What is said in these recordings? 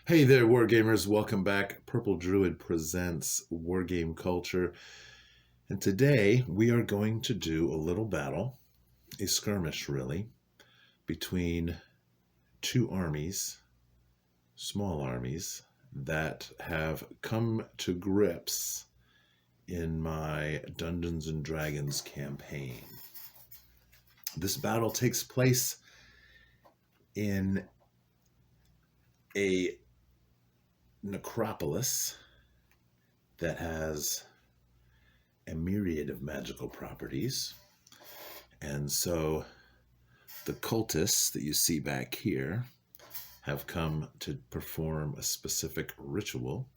Hey there, Wargamers. Welcome back. Purple Druid presents Wargame Culture. And today we are going to do a little battle, a skirmish really, between two armies, small armies, that have come to grips in my Dungeons & Dragons campaign. This battle takes place in a necropolis that has a myriad of magical properties. And so the cultists that you see back here have come to perform a specific ritual,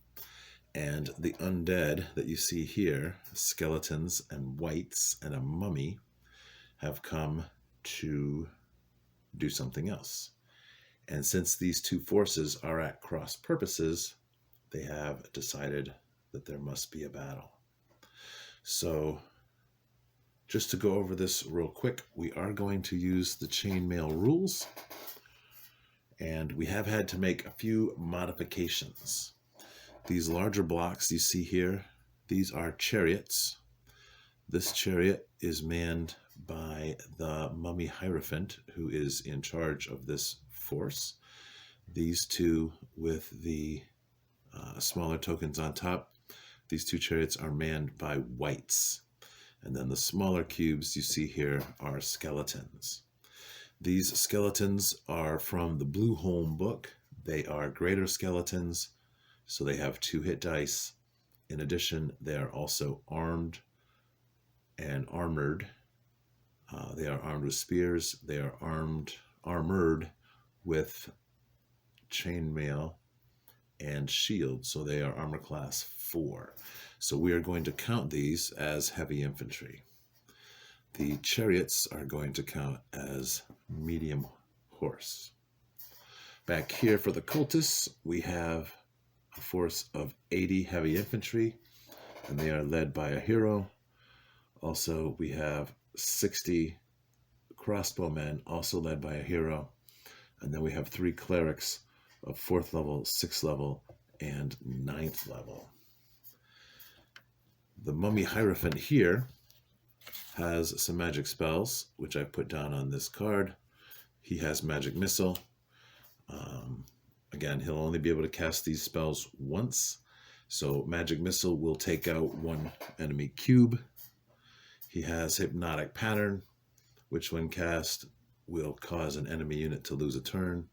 and the undead that you see here, skeletons and wights and a mummy, have come to do something else. And since these two forces are at cross purposes, they have decided that there must be a battle. So just to go over this real quick, we are going to use the chainmail rules, and we have had to make a few modifications. These larger blocks you see here, these are chariots. This chariot is manned by the mummy Hierophant, who is in charge of this force. These two with the smaller tokens on top, these two chariots are manned by wights. And then the smaller cubes you see here are skeletons. These skeletons are from the Blue Home book. They are greater skeletons, so they have 2 hit dice. In addition, they are also armed and armored. They are armed with spears. They are armored with chainmail and shield, so they are armor class 4. So we are going to count these as heavy infantry. The chariots are going to count as medium horse. Back here for the cultists, we have a force of 80 heavy infantry, and they are led by a hero. Also, we have 60 crossbowmen, also led by a hero. And then we have 3 clerics of 4th level, 6th level, and 9th level. The mummy Hierophant here has some magic spells, which I put down on this card. He has magic missile. Again, he'll only be able to cast these spells once. So magic missile will take out 1 enemy cube. He has hypnotic pattern, which when cast will cause an enemy unit to lose a turn.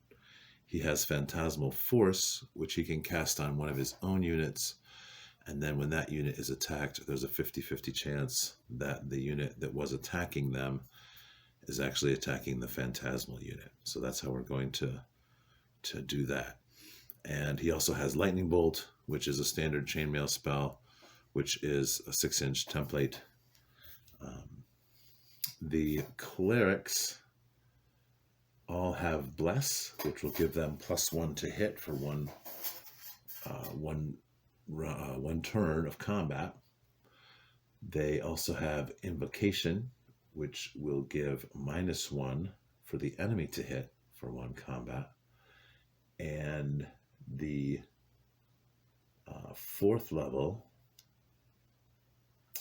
He has phantasmal force, which he can cast on one of his own units. And then when that unit is attacked, there's a 50-50 chance that the unit that was attacking them is actually attacking the phantasmal unit. So that's how we're going to do that. And he also has lightning bolt, which is a standard chainmail spell, which is a 6-inch template. The clerics all have bless, which will give them +1 to hit for one turn of combat. They also have invocation, which will give -1 for the enemy to hit for 1 combat. And the 4th level,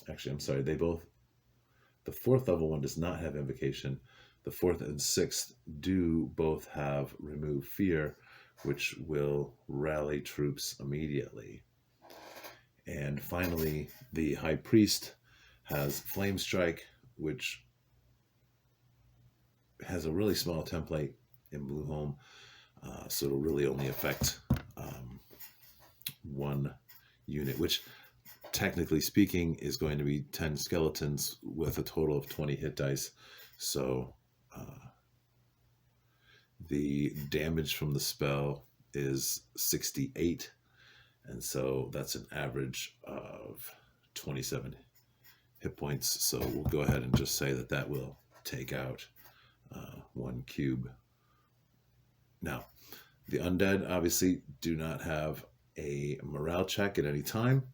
actually, I'm sorry, the 4th level one does not have invocation. The 4th and 6th do both have remove fear, which will rally troops immediately. And finally, the high priest has flame strike, which has a really small template in Blue Home, so it'll really only affect 1 unit, which technically speaking is going to be 10 skeletons with a total of 20 hit dice. So the damage from the spell is 68, and so that's an average of 27 hit points. So we'll go ahead and just say that that will take out 1 cube. Now, the undead obviously do not have a morale check at any time.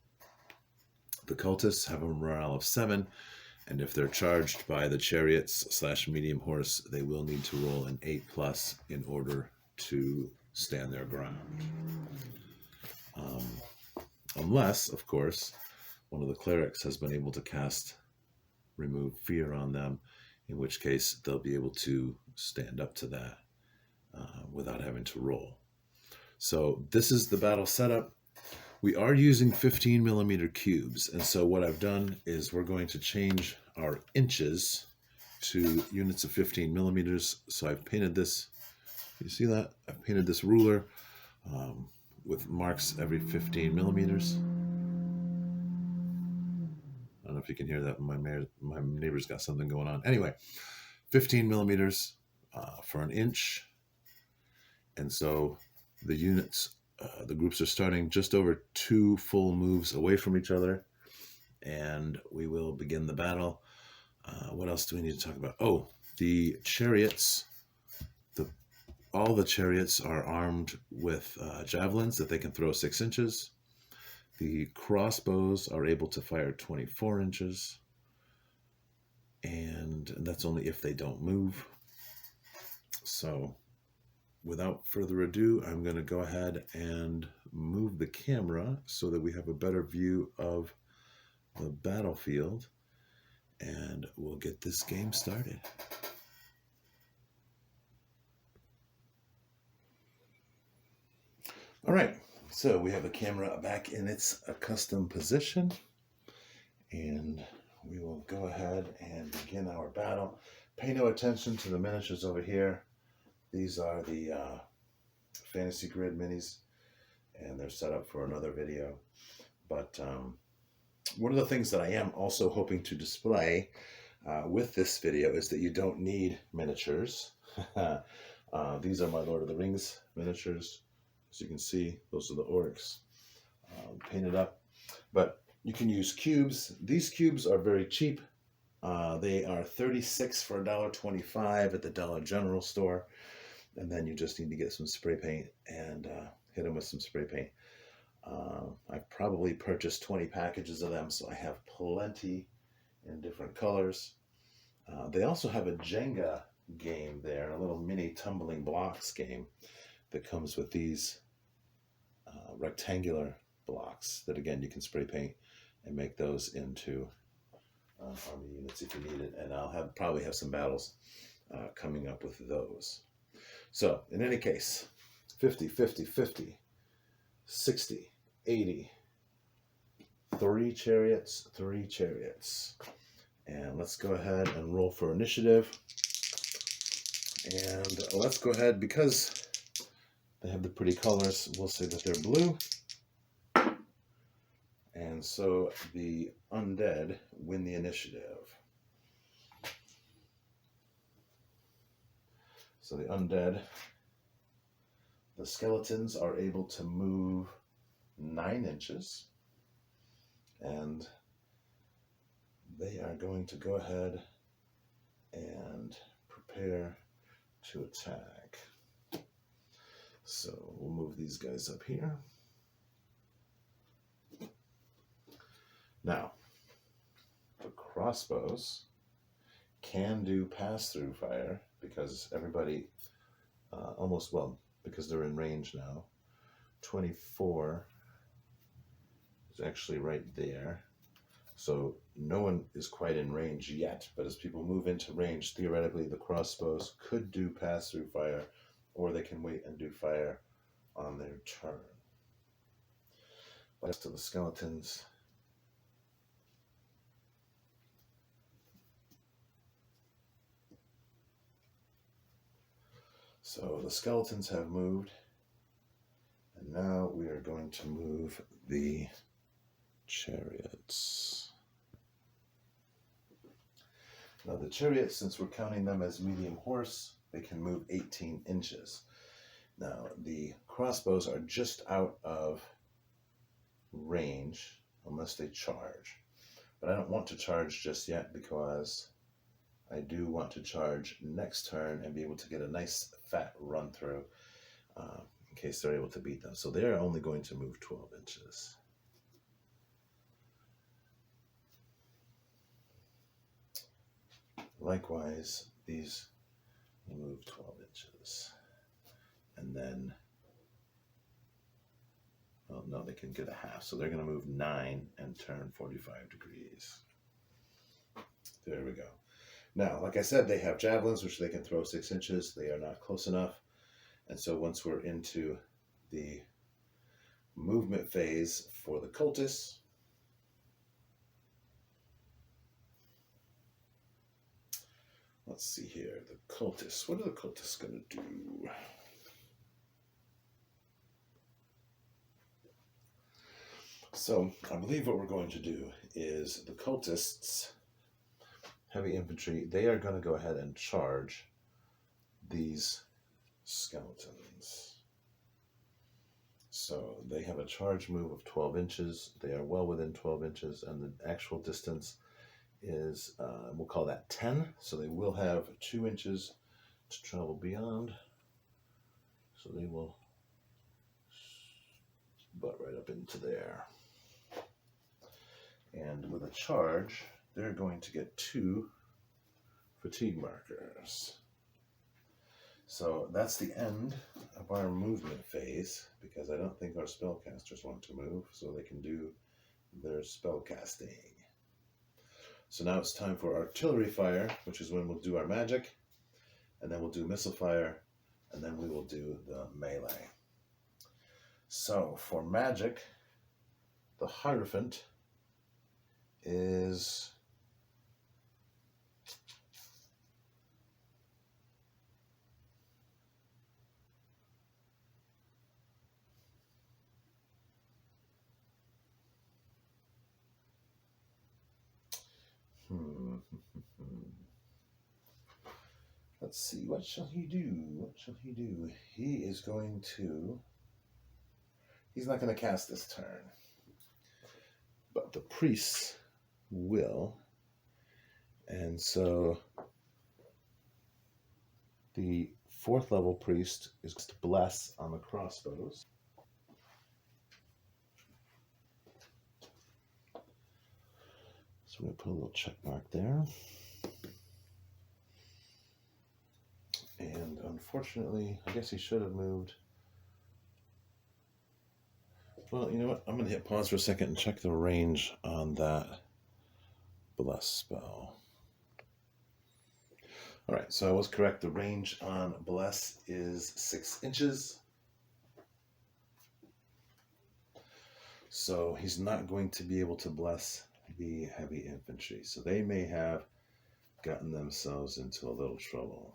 The cultists have a morale of 7, And if they're charged by the chariots / medium horse, they will need to roll an 8+ in order to stand their ground. Unless, of course, one of the clerics has been able to cast Remove Fear on them, in which case they'll be able to stand up to that without having to roll. So this is the battle setup. We are using 15mm cubes, and so what I've done is we're going to change our inches to units of 15mm. So I've painted this, you see that? I've painted this ruler with marks every 15mm. I don't know if you can hear that. My neighbor's got something going on. Anyway, 15mm for an inch. And so the units, the groups are starting just over 2 full moves away from each other. And we will begin the battle. What else do we need to talk about? Oh, the chariots. All the chariots are armed with javelins that they can throw 6 inches. The crossbows are able to fire 24 inches. And that's only if they don't move. So without further ado, I'm going to go ahead and move the camera so that we have a better view of the battlefield, and we'll get this game started. All right, so we have the camera back in its accustomed position, and we will go ahead and begin our battle. Pay no attention to the miniatures over here. These are the Fantasy Grid minis, and they're set up for another video. But one of the things that I am also hoping to display with this video is that you don't need miniatures. These are my Lord of the Rings miniatures. As you can see, those are the orcs painted up. But you can use cubes. These cubes are very cheap. They are 36 for $1.25 at the Dollar General store. And then you just need to get some spray paint and hit them with some spray paint. I've probably purchased 20 packages of them, so I have plenty in different colors. They also have a Jenga game there, a little mini tumbling blocks game that comes with these rectangular blocks that, again, you can spray paint and make those into army units if you need it. And I'll probably have some battles coming up with those. So, in any case, 50, 50, 50, 60, 80, 3 chariots, 3 chariots. And let's go ahead and roll for initiative. And let's go ahead, because they have the pretty colors, we'll say that they're blue. And so the undead win the initiative. So the undead, the skeletons are able to move 9 inches. And they are going to go ahead and prepare to attack. So we'll move these guys up here. Now, the crossbows can do pass-through fire because everybody, because they're in range now. 24 is actually right there. So no one is quite in range yet, but as people move into range, theoretically the crossbows could do pass-through fire, or they can wait and do fire on their turn. As to the skeletons, so the skeletons have moved, and now we are going to move the chariots. Now the chariots, since we're counting them as medium horse, they can move 18 inches. Now the crossbows are just out of range unless they charge. But I don't want to charge just yet because I do want to charge next turn and be able to get a nice fat run through in case they're able to beat them. So they're only going to move 12 inches. likewise, these will move 12 inches. And then, well, no, they can get a half. So they're going to move 9 and turn 45 degrees. There we go. Now, like I said, they have javelins, which they can throw 6 inches. They are not close enough. And so once we're into the movement phase for the cultists, let's see here. The cultists. What are the cultists going to do? So I believe what we're going to do is the cultists, heavy infantry, they are going to go ahead and charge these skeletons. So they have a charge move of 12 inches. They are well within 12 inches, and the actual distance is, we'll call that 10. So they will have 2 inches to travel beyond. So they will butt right up into there. And with a charge, they're going to get 2 fatigue markers. So that's the end of our movement phase, because I don't think our spellcasters want to move, so they can do their spellcasting. So now it's time for artillery fire, which is when we'll do our magic, and then we'll do missile fire, and then we will do the melee. So for magic, the Hierophant is let's see, what shall he do? What shall he do? He is going to, he's not going to cast this turn, but the priests will. And so the 4th level priest is to bless on the crossbows. So we're going to put a little check mark there. And unfortunately, I guess he should have moved. Well, you know what? I'm going to hit pause for a second and check the range on that bless spell. All right, so I was correct. The range on bless is 6 inches. So he's not going to be able to bless the heavy infantry. So they may have gotten themselves into a little trouble.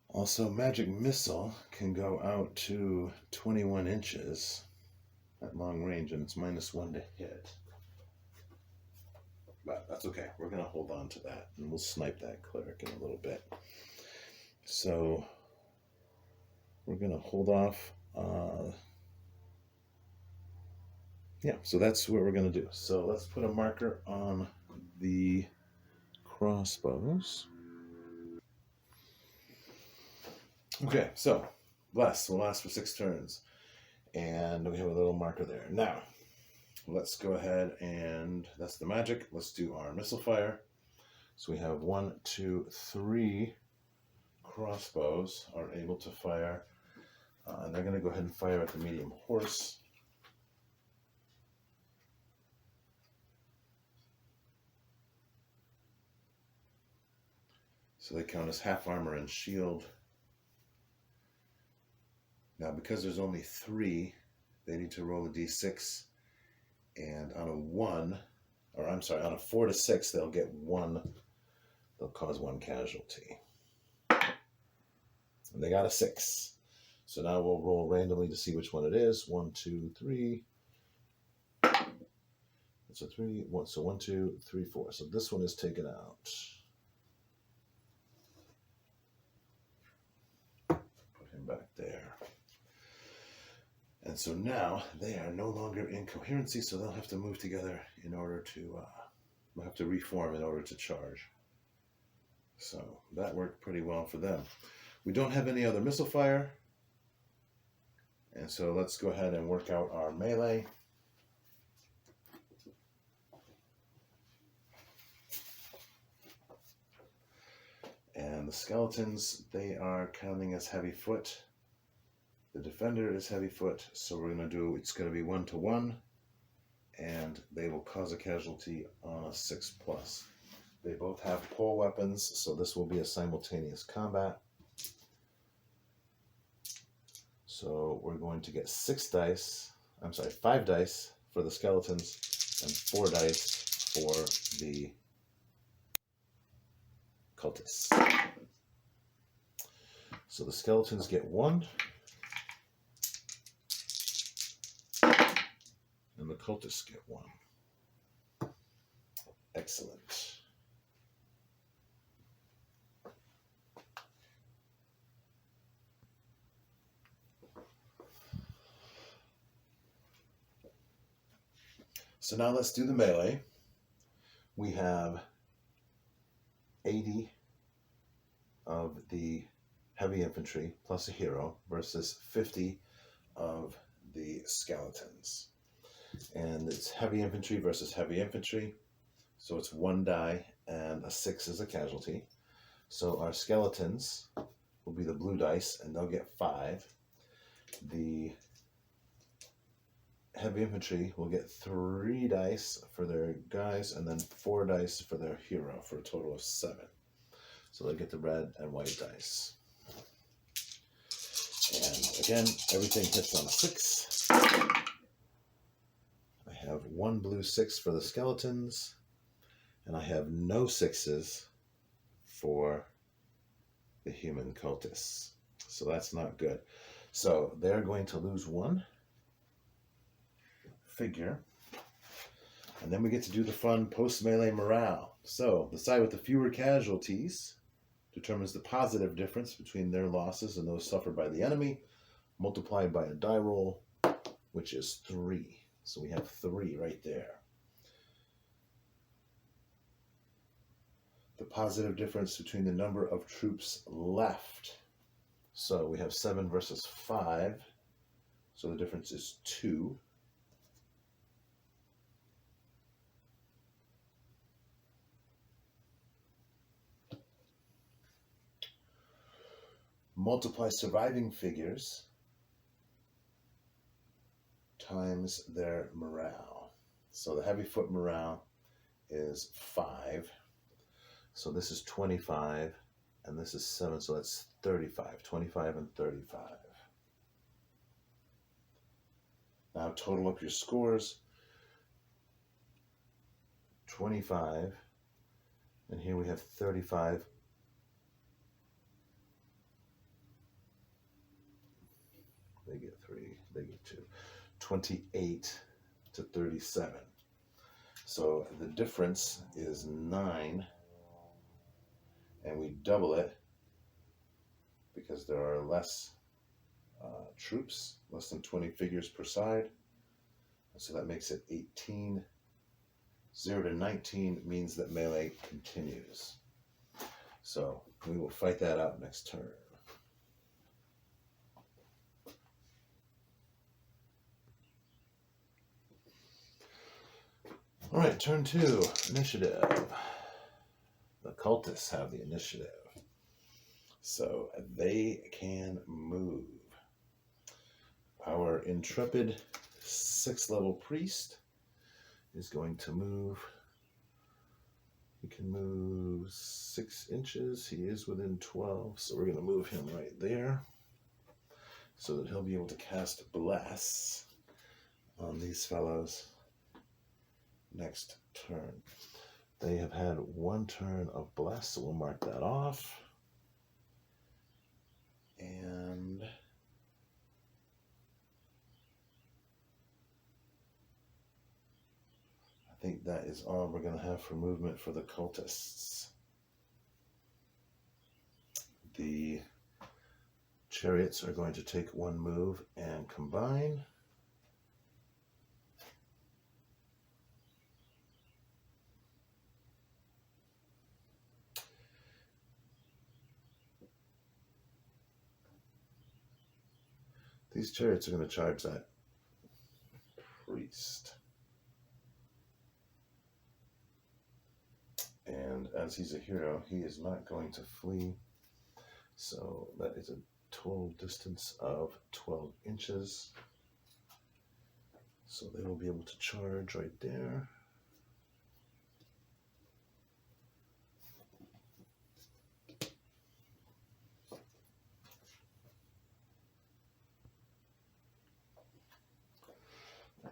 Also, Magic Missile can go out to 21 inches at long range, and it's -1 to hit. But that's okay. We're going to hold on to that, and we'll snipe that cleric in a little bit. So we're going to hold off. Yeah, so that's what we're going to do. So let's put a marker on the crossbows. Okay, so bless will last for 6 turns, and we have a little marker there. Now, let's go ahead and that's the magic. Let's do our missile fire. So we have 1, 2, 3 crossbows are able to fire, and they're going to go ahead and fire at the medium horse. So they count as half armor and shield. Now, because there's only 3, they need to roll a d6, and on a 4 to 6, they'll get 1. They'll cause 1 casualty. And they got a 6. So now we'll roll randomly to see which one it is. 1, 2, 3. It's a 3. So 1, 2, 3, 4. So this one is taken out. Put him back there. And so now they are no longer in coherency, so they'll have to move together in order to, they'll have to reform in order to charge. So that worked pretty well for them. We don't have any other missile fire. And so let's go ahead and work out our melee. And the skeletons, they are counting as heavy foot. The defender is heavy foot, so we're going to do, it's going to be 1-to-1, and they will cause a casualty on a 6+. They both have pole weapons, so this will be a simultaneous combat. So we're going to get 5 dice for the skeletons and 4 dice for the cultists. So the skeletons get 1, and the cultists get 1. Excellent. So now let's do the melee. We have 80 of the heavy infantry plus a hero versus 50 of the skeletons. And it's heavy infantry versus heavy infantry. So it's 1 die and a 6 is a casualty. So our skeletons will be the blue dice and they'll get 5. The heavy infantry will get 3 dice for their guys and then 4 dice for their hero for a total of 7. So they get the red and white dice. And again, everything hits on a 6. I have 1 blue 6 for the skeletons, and I have no 6s for the human cultists. So that's not good. So they're going to lose 1 figure. And then we get to do the fun post-melee morale. So the side with the fewer casualties determines the positive difference between their losses and those suffered by the enemy, multiplied by a die roll, which is 3. So we have 3 right there. The positive difference between the number of troops left. So we have 7 versus 5. So the difference is 2. Multiply surviving figures times their morale. So the heavy foot morale is 5. So this is 25, and this is 7, so that's 35. 25 and 35. Now total up your scores. 25, and here we have 35. They get 3, they get 2. 28 to 37. So the difference is 9, and we double it because there are less troops, less than 20 figures per side. And so that makes it 18. 0 to 19 means that melee continues. So we will fight that out next turn. All right, turn 2, initiative. The cultists have the initiative. So they can move. Our intrepid 6th level priest is going to move. He can move 6 inches. He is within 12, so we're going to move him right there so that he'll be able to cast Bless on these fellows next turn. They have had 1 turn of Bless, so we'll mark that off. And I think that is all we're going to have for movement for the cultists. The chariots are going to take 1 move and combine. These chariots are going to charge that priest. And as he's a hero, he is not going to flee. So that is a total distance of 12 inches. So they will be able to charge right there.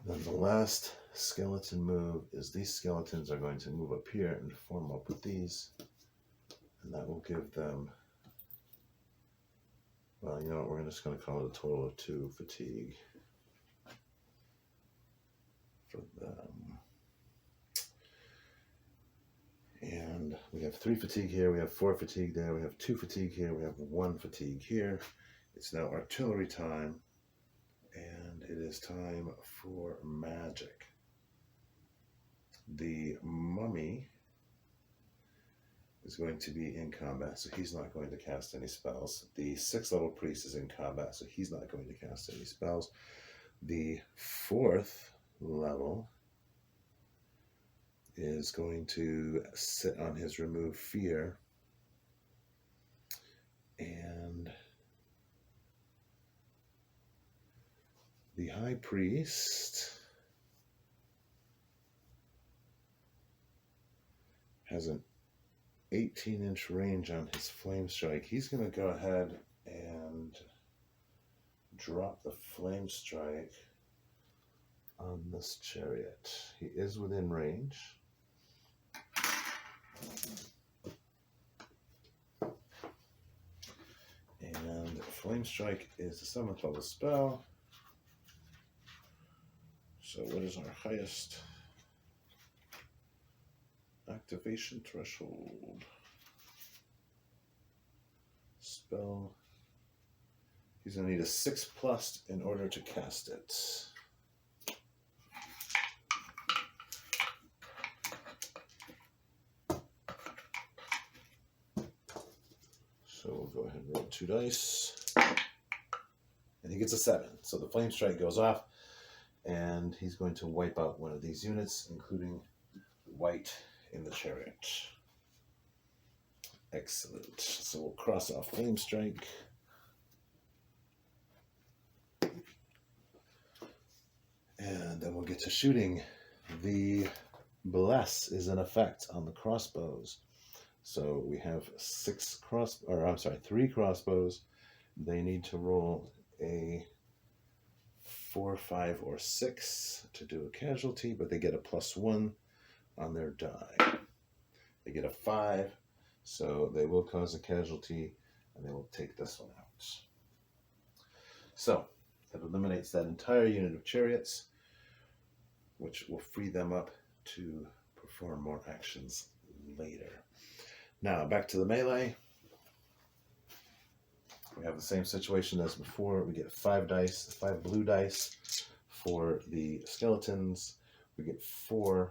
Then the last skeleton move is these skeletons are going to move up here and form up with these. And that will give them, well, you know what, we're just going to call it a total of 2 fatigue for them. And we have 3 fatigue here, we have 4 fatigue there, we have 2 fatigue here, we have 1 fatigue here. It's now artillery time, and it is time for magic. The mummy is going to be in combat, so he's not going to cast any spells. The 6th level priest is in combat, so he's not going to cast any spells. The 4th level is going to sit on his remove fear, and the high priest has an 18-inch range on his flame strike. He's going to go ahead and drop the flame strike on this chariot. He is within range. And flame strike is a 7th level spell. So what is our highest activation threshold? Spell. He's going to need a 6+ in order to cast it. So we'll go ahead and roll 2 dice. And he gets a 7. So the flame strike goes off, and he's going to wipe out one of these units, including white in the chariot. Excellent. So we'll cross off flame strike. And then we'll get to shooting. The bless is in effect on the crossbows. So we have 3 crossbows. They need to roll a 4, 5, or 6 to do a casualty, but they get a +1 on their die. They get a 5, so they will cause a casualty, and they will take this one out. So that eliminates that entire unit of chariots, which will free them up to perform more actions later. Now back to the melee. We have the same situation as before. We get 5 blue dice for the skeletons. We get 3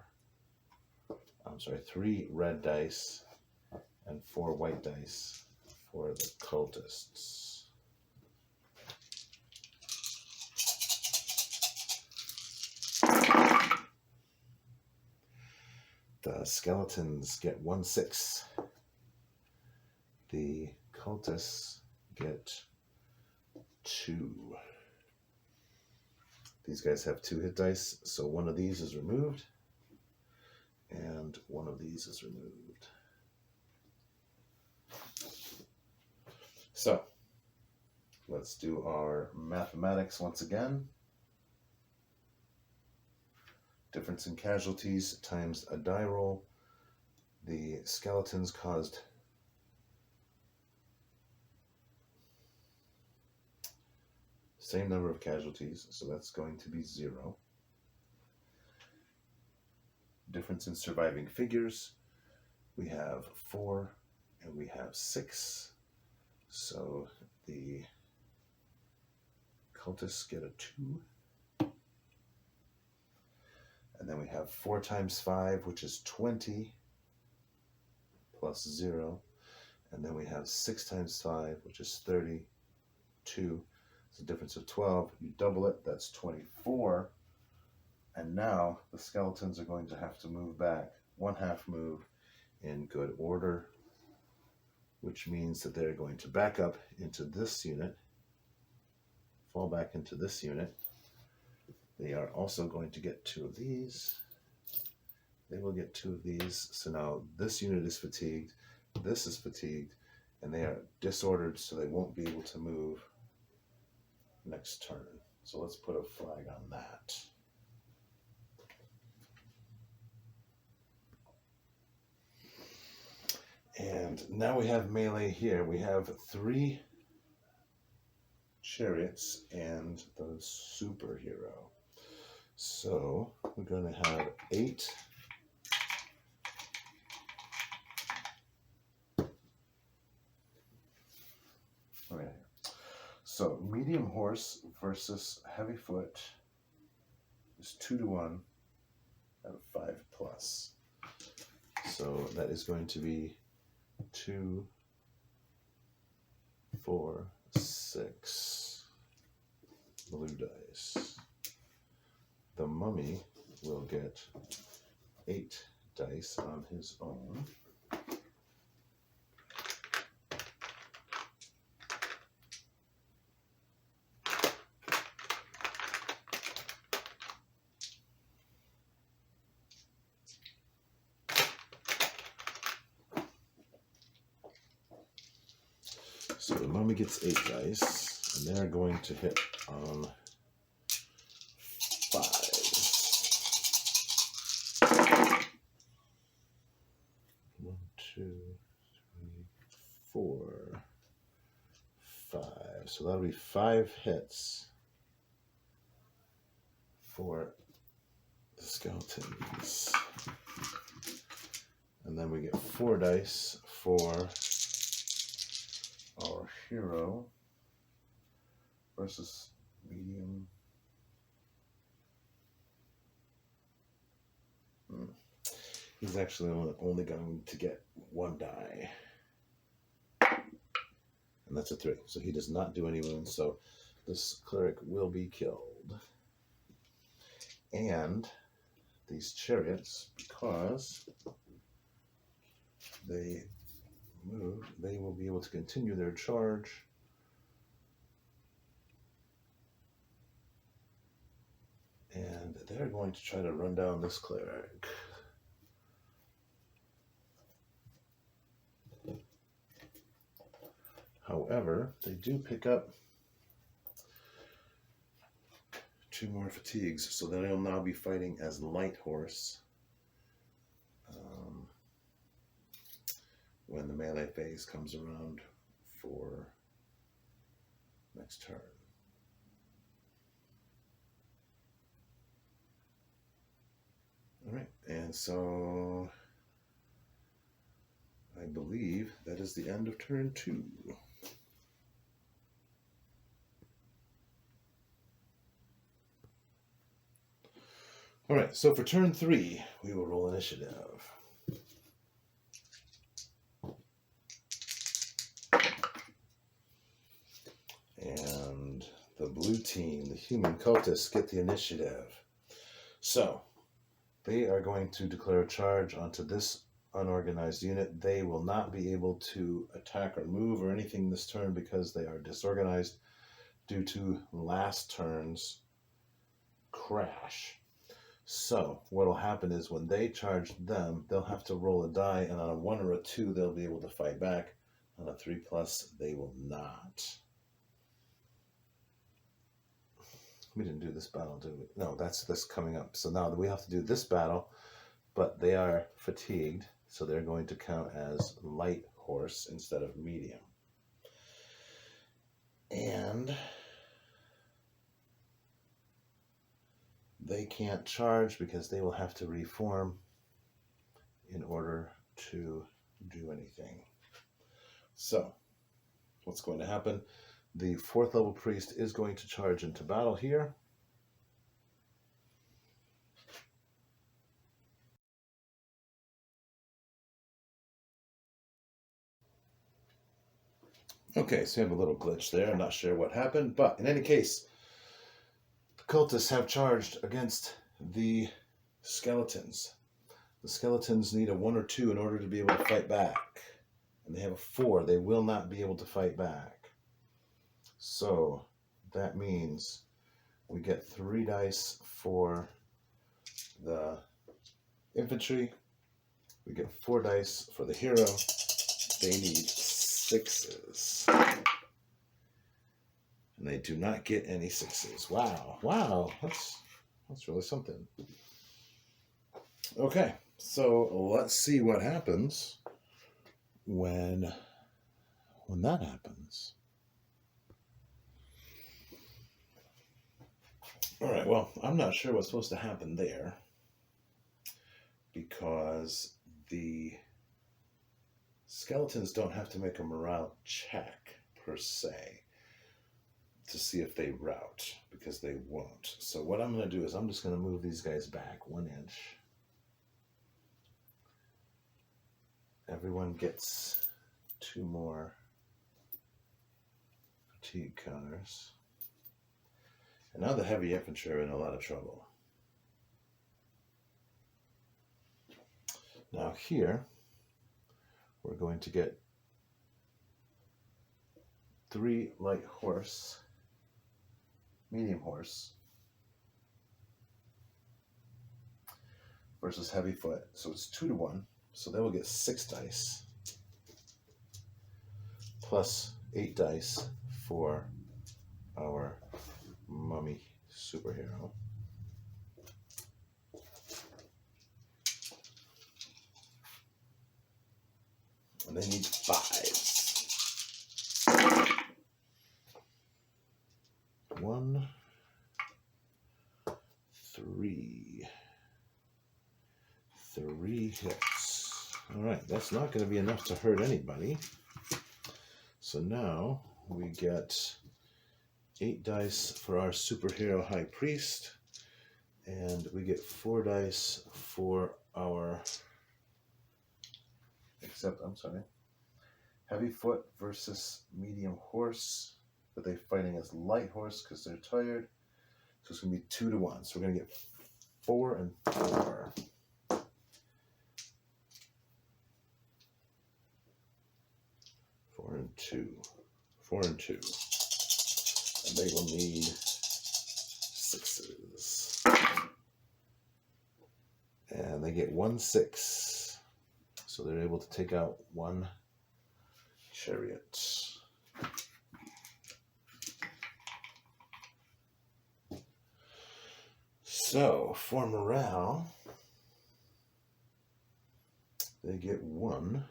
red dice and 4 white dice for the cultists. The skeletons get 1/6. The cultists get 2. These guys have 2 hit dice, so one of these is removed, and one of these is removed. So, let's do our mathematics once again. Difference in casualties times a die roll. The skeletons caused same number of casualties, so that's going to be 0. Difference in surviving figures. We have 4 and we have 6. So the cultists get a 2. And then we have 4 times 5, which is 20, plus 0. And then we have 6 times 5, which is 32. It's a difference of 12. You double it, that's 24. And now the skeletons are going to have to move back 1/2 move in good order, which means that they're going to back up into this unit, fall back into this unit. They are also going to get 2 of these. They will get 2 of these. So now this unit is fatigued, this is fatigued, and they are disordered, so they won't be able to move next turn. So let's put a flag on that. And now we have melee here. We have 3 chariots and the superhero. So we're going to have 8 okay. So medium horse versus heavy foot is 2-to-1 at a 5+. So that is going to be 2, 4, 6 blue dice. The mummy will get 8 dice on his own. So the mummy gets 8 dice, and they're going to hit on 5. 1, 2, 3, 4, 5. So that'll be 5 hits for the skeletons. And then we get 4 dice for our hero versus medium. He's actually only going to get 1 die. And that's a 3. So he does not do any wounds. So this cleric will be killed. And these chariots, because they move, they will be able to continue their charge. And they're going to try to run down this cleric. However, they do pick up 2 more fatigues, so they'll now be fighting as light horse when the melee phase comes around for next turn. All right, and so I believe that is the end of turn 2. All right, so for turn 3, we will roll initiative. And the blue team, the human cultists, get the initiative. So they are going to declare a charge onto this unorganized unit. They will not be able to attack or move or anything this turn because they are disorganized due to last turn's crash. So what will happen is when they charge them, they'll have to roll a die, and on a 1 or a 2, they'll be able to fight back. On a 3+, they will not. We didn't do this battle, did we? No, that's this coming up. So now we have to do this battle, but they are fatigued, so they're going to count as light horse instead of medium. And they can't charge because they will have to reform in order to do anything. So what's going to happen? The 4th level priest is going to charge into battle here. Okay, so we have a little glitch there. I'm not sure what happened, but in any case, the cultists have charged against the skeletons. The skeletons need a 1 or 2 in order to be able to fight back. And they have a 4. They will not be able to fight back. So that means we get 3 dice for the infantry. We get 4 dice for the hero. They need 6s. And they do not get any 6s. Wow. Wow. That's really something. Okay. So let's see what happens when that happens. All right, well, I'm not sure what's supposed to happen there because the skeletons don't have to make a morale check per se to see if they rout, because they won't. So what I'm going to do is I'm just going to move these guys back 1 inch. Everyone gets 2 more fatigue counters. And now the heavy infantry are in a lot of trouble. Now here, we're going to get 3 light horse, medium horse, versus heavy foot. So it's 2 to 1. So they will get 6 dice, plus 8 dice for our mummy superhero. And they need 5s. 1, 3. 3 hits. All right, that's not going to be enough to hurt anybody. So now we get 8 dice for our superhero high priest, and we get 4 dice for our, heavy foot versus medium horse, but they're fighting as light horse because they're tired. So it's going to be 2 to 1. So we're going to get 4 and 4. 4 and 2. 4 and 2. And they will need 6s. And they get 1 6. So they're able to take out 1 chariot. So for morale, they get 1.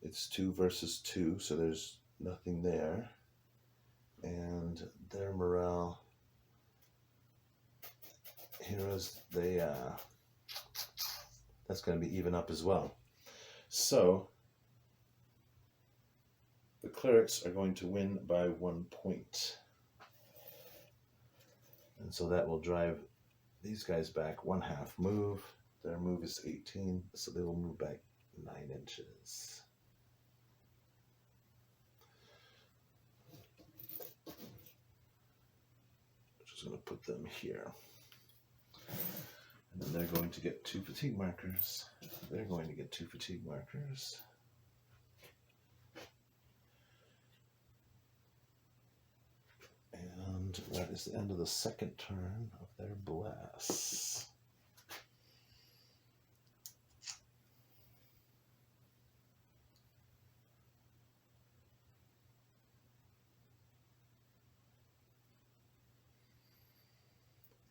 It's 2 versus 2, so there's nothing there. And their morale, heroes, that's going to be even up as well. So the clerics are going to win by 1 point. And so that will drive these guys back 1/2 move. Their move is 18, so they will move back 9 inches. Just going to put them here. And then they're going to get 2 fatigue markers. They're going to get 2 fatigue markers. And that is the end of the second turn of their bless.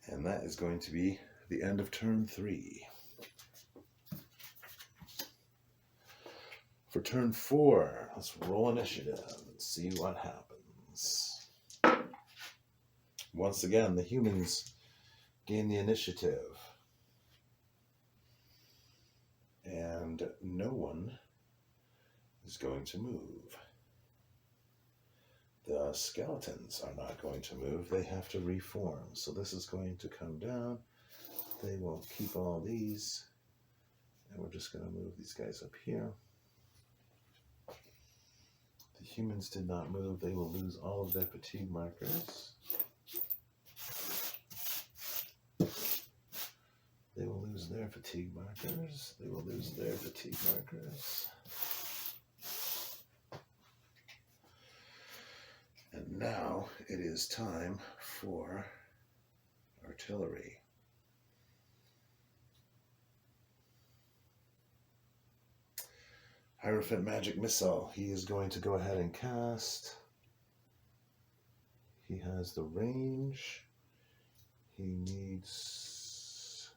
And that is going to be the end of turn 3. For turn 4, let's roll initiative and see what happens. Once again, the humans gain the initiative. And no one is going to move. The skeletons are not going to move. They have to reform. So this is going to come down. They will keep all these. And we're just going to move these guys up here. humans did not move. They will lose all of their fatigue markers. They will lose their fatigue markers. They will lose their fatigue markers. And now it is time for artillery. Hierophant Magic Missile. He is going to go ahead and cast. He has the range. He needs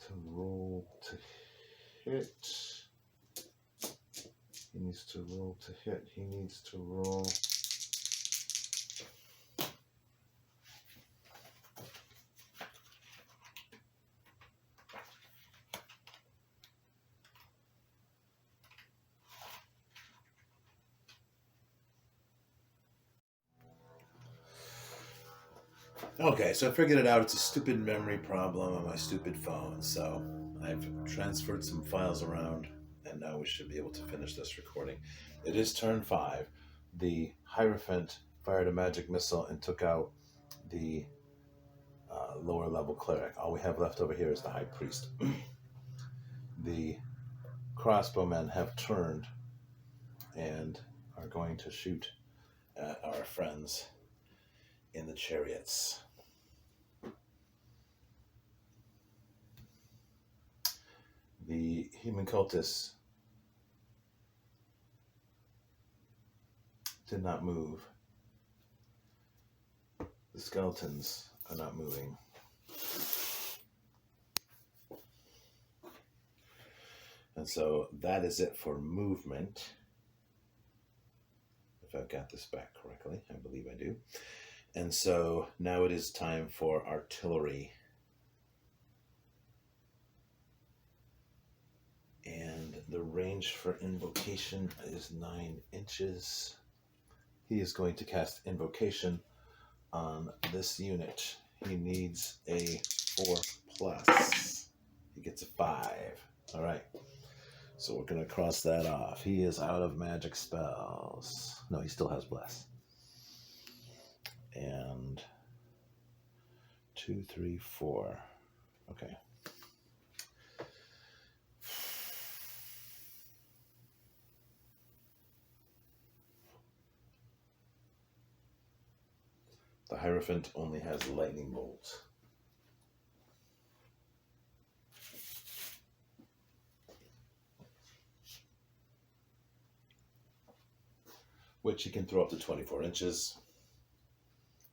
to roll to hit. He needs to roll to hit. He needs to roll. Okay, so I figured it out. It's a stupid memory problem on my stupid phone. So I've transferred some files around, and now we should be able to finish this recording. It is turn 5. The Hierophant fired a magic missile and took out the lower level cleric. All we have left over here is the High Priest. The crossbowmen have turned and are going to shoot at our friends in the chariots. The human cultists did not move. The skeletons are not moving. And so that is it for movement. If I've got this back correctly, I believe I do. And so now it is time for artillery. And the range for invocation is 9 inches. He is going to cast invocation on this unit. He needs a 4+. He gets a 5. All right. So we're going to cross that off. He is out of magic spells. No, he still has bless. And 2, 3, 4. Okay. The Hierophant only has lightning bolt. Which he can throw up to 24 inches.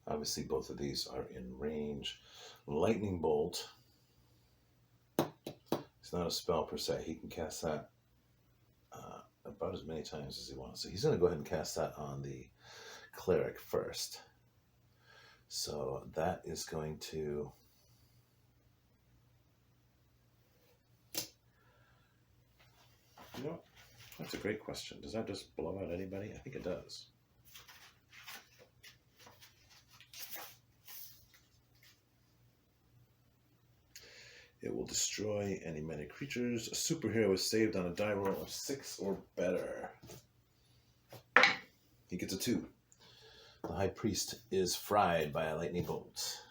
Obviously, both of these are in range. Lightning bolt. It's not a spell per se. He can cast that about as many times as he wants. So he's going to go ahead and cast that on the cleric first. So that is going to... You know, that's a great question. Does that just blow out anybody? I think it does. It will destroy any meta creatures. A superhero is saved on a die roll of 6 or better. He gets a 2. The High Priest is fried by a lightning bolt.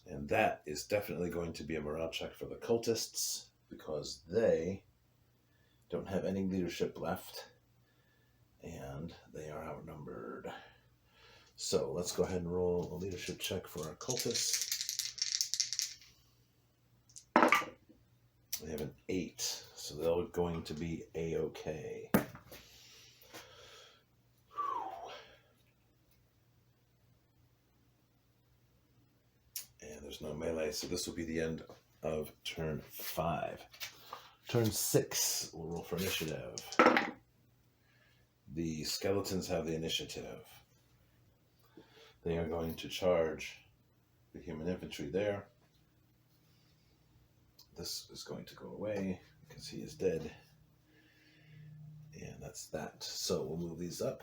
And that is definitely going to be a morale check for the cultists, because they don't have any leadership left, and they are outnumbered. So let's go ahead and roll a leadership check for our cultists. They have an 8, so they're going to be A-okay. And there's no melee, so this will be the end of turn 5. Turn 6, we'll roll for initiative. The skeletons have the initiative. They are going to charge the human infantry there. This is going to go away because he is dead. And that's that. So we'll move these up.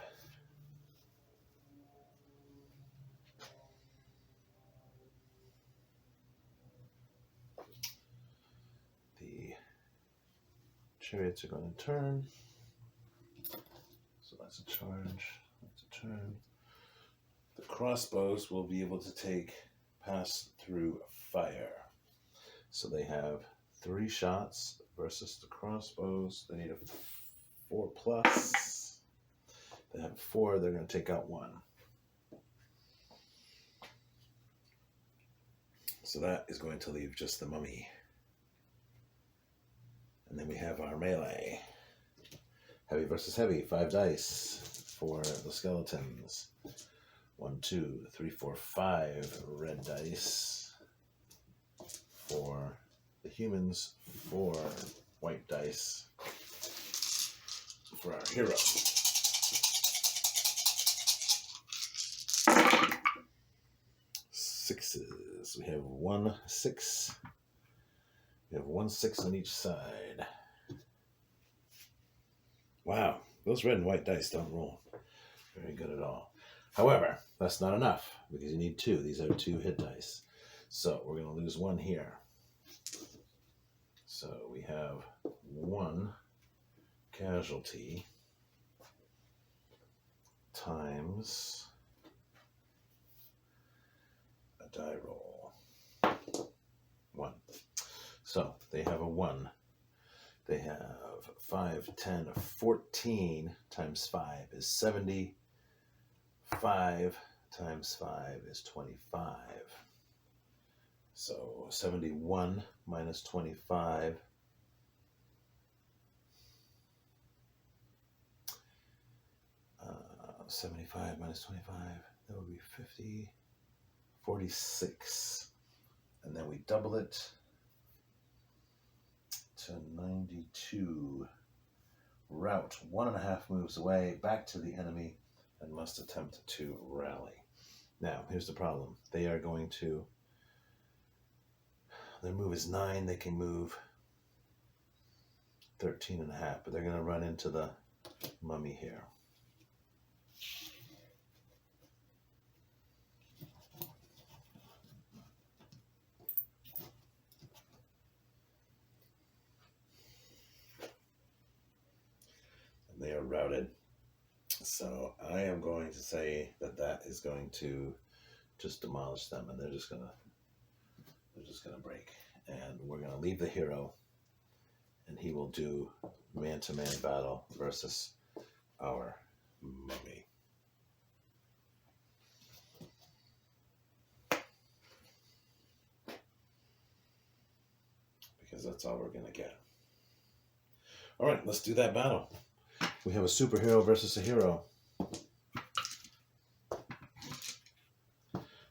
chariots are going to turn. So that's a charge. That's a turn. The crossbows will be able to pass through fire. So they have 3 shots versus the crossbows. They need a 4+. They have 4. They're going to take out 1. So that is going to leave just the mummy. And then we have our melee. Heavy versus heavy, 5 dice for the skeletons. 1, 2, 3, 4, 5 red dice for the humans, 4 white dice for our hero. Sixes. We have 1 6. We have 1 6 on each side. Wow, those red and white dice don't roll very good at all. However, that's not enough because you need 2. These are 2 hit dice. So we're going to lose 1 here. So we have 1 casualty times a die roll. 1. So they have a 1. They have 5, 10, 14 times 5 is 70. 5 times 5 is 25. So 71 minus 25. Uh, 75 minus 25, that would be 50. 46. And then we double it to 92. Route 1.5 moves away, back to the enemy, and must attempt to rally. Now, here's the problem. They are going to, their move is 9, they can move 13.5, but they're going to run into the mummy here. And they are routed. So I am going to say that that is going to just demolish them, and they're just gonna break. And we're gonna leave the hero, and he will do man-to-man battle versus our mummy. Because that's all we're gonna get. All right, let's do that battle. We have a superhero versus a hero.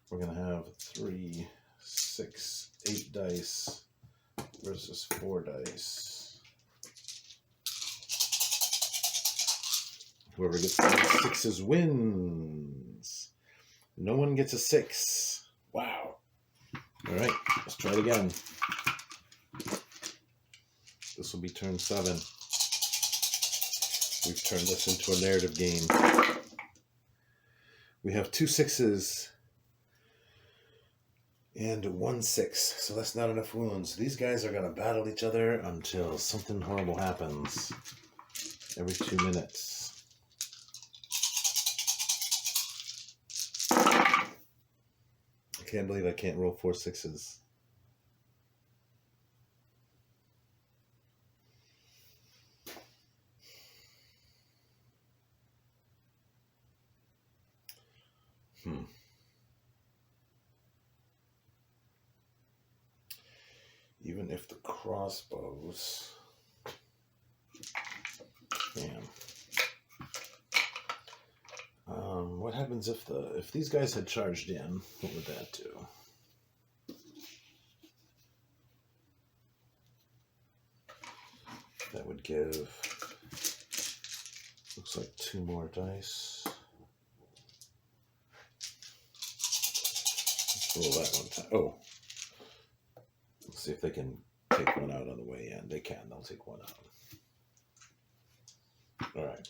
We're going to have 3, 6, 8 dice versus 4 dice. Whoever gets the most 6s wins. No one gets a 6. Wow. All right, let's try it again. This will be turn 7. We've turned this into a narrative game. We have 2 6s and 1 6, so that's not enough wounds. These guys are going to battle each other until something horrible happens every 2 minutes. I can't believe I can't roll 4 6s. Even if the crossbows, damn. What happens if these guys had charged in? What would that do? That would give, looks like 2 more dice. Let's roll that one time. Oh. Let's see if they can take one out on the way in. They can. They'll take one out. All right.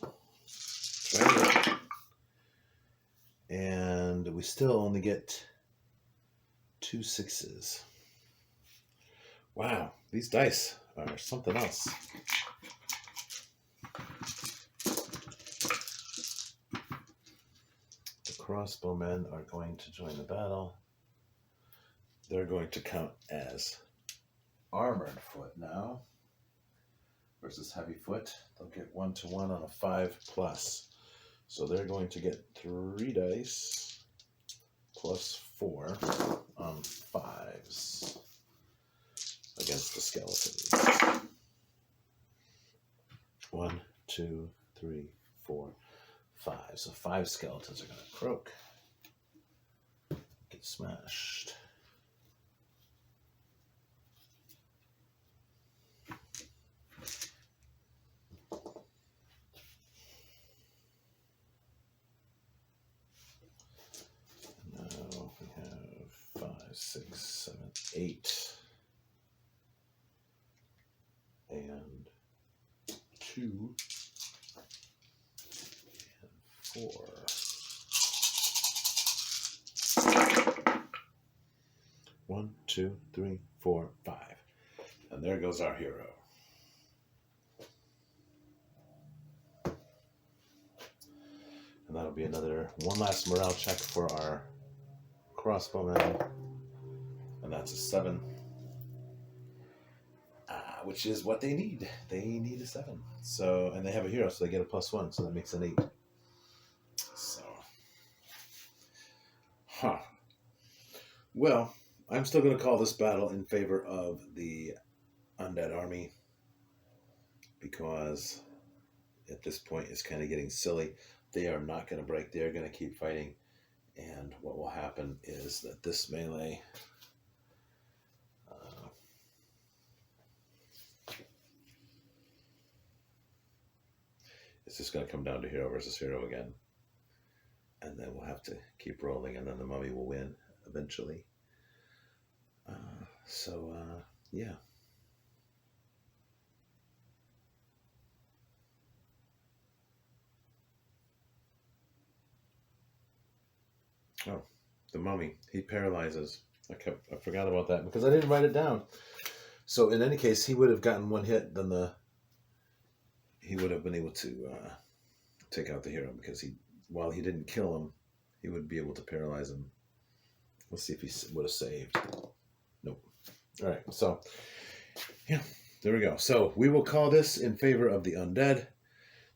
Try it. And we still only get 2 6s. Wow. These dice are something else. crossbowmen are going to join the battle. They're going to count as armored foot now versus heavy foot. They'll get 1-1 on a 5+. So they're going to get 3 dice plus 4 on 5s against the skeletons. 1, 2, 3, 4, 5. So 5 skeletons are going to croak. Get smashed. Now we have 5, 6, 7, 8. And 2 and 4. 1, 2, 3, 4, 5. And there goes our hero. And that'll be one last morale check for our crossbowmen. And that's a 7. Which is what they need. They need a 7. So, and they have a hero, so they get a +1, so that makes an 8. So, well, I'm still going to call this battle in favor of the undead army because at this point it's kind of getting silly. They are not going to break. They're going to keep fighting, and what will happen is that this melee it's just going to come down to hero versus hero again. And then we'll have to keep rolling, and then the mummy will win eventually. Yeah. Oh, the mummy. He paralyzes. I forgot about that because I didn't write it down. So in any case, he would have gotten 1 hit, then he would have been able to take out the hero because while he didn't kill him, he would be able to paralyze him. Let's see if he would have saved. Nope. All right. So, yeah, there we go. So we will call this in favor of the undead.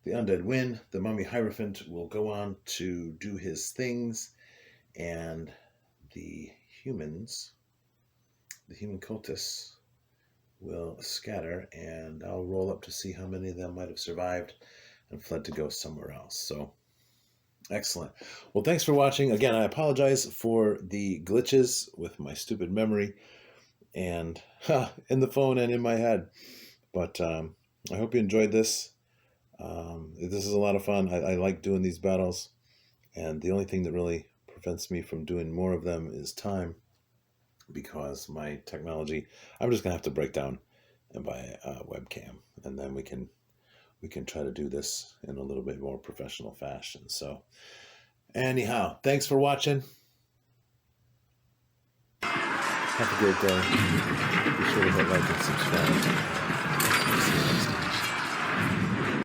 The undead win. The mummy hierophant will go on to do his things, and the human cultists will scatter, and I'll roll up to see how many of them might have survived and fled to go somewhere else. So, excellent. Well, thanks for watching. Again, I apologize for the glitches with my stupid memory and in the phone and in my head. But I hope you enjoyed this. This is a lot of fun. I like doing these battles, and the only thing that really prevents me from doing more of them is time. Because my technology, I'm just gonna have to break down and buy a webcam, and then we can try to do this in a little bit more professional fashion. So, anyhow, thanks for watching. Have a great day. Be sure to hit like and subscribe.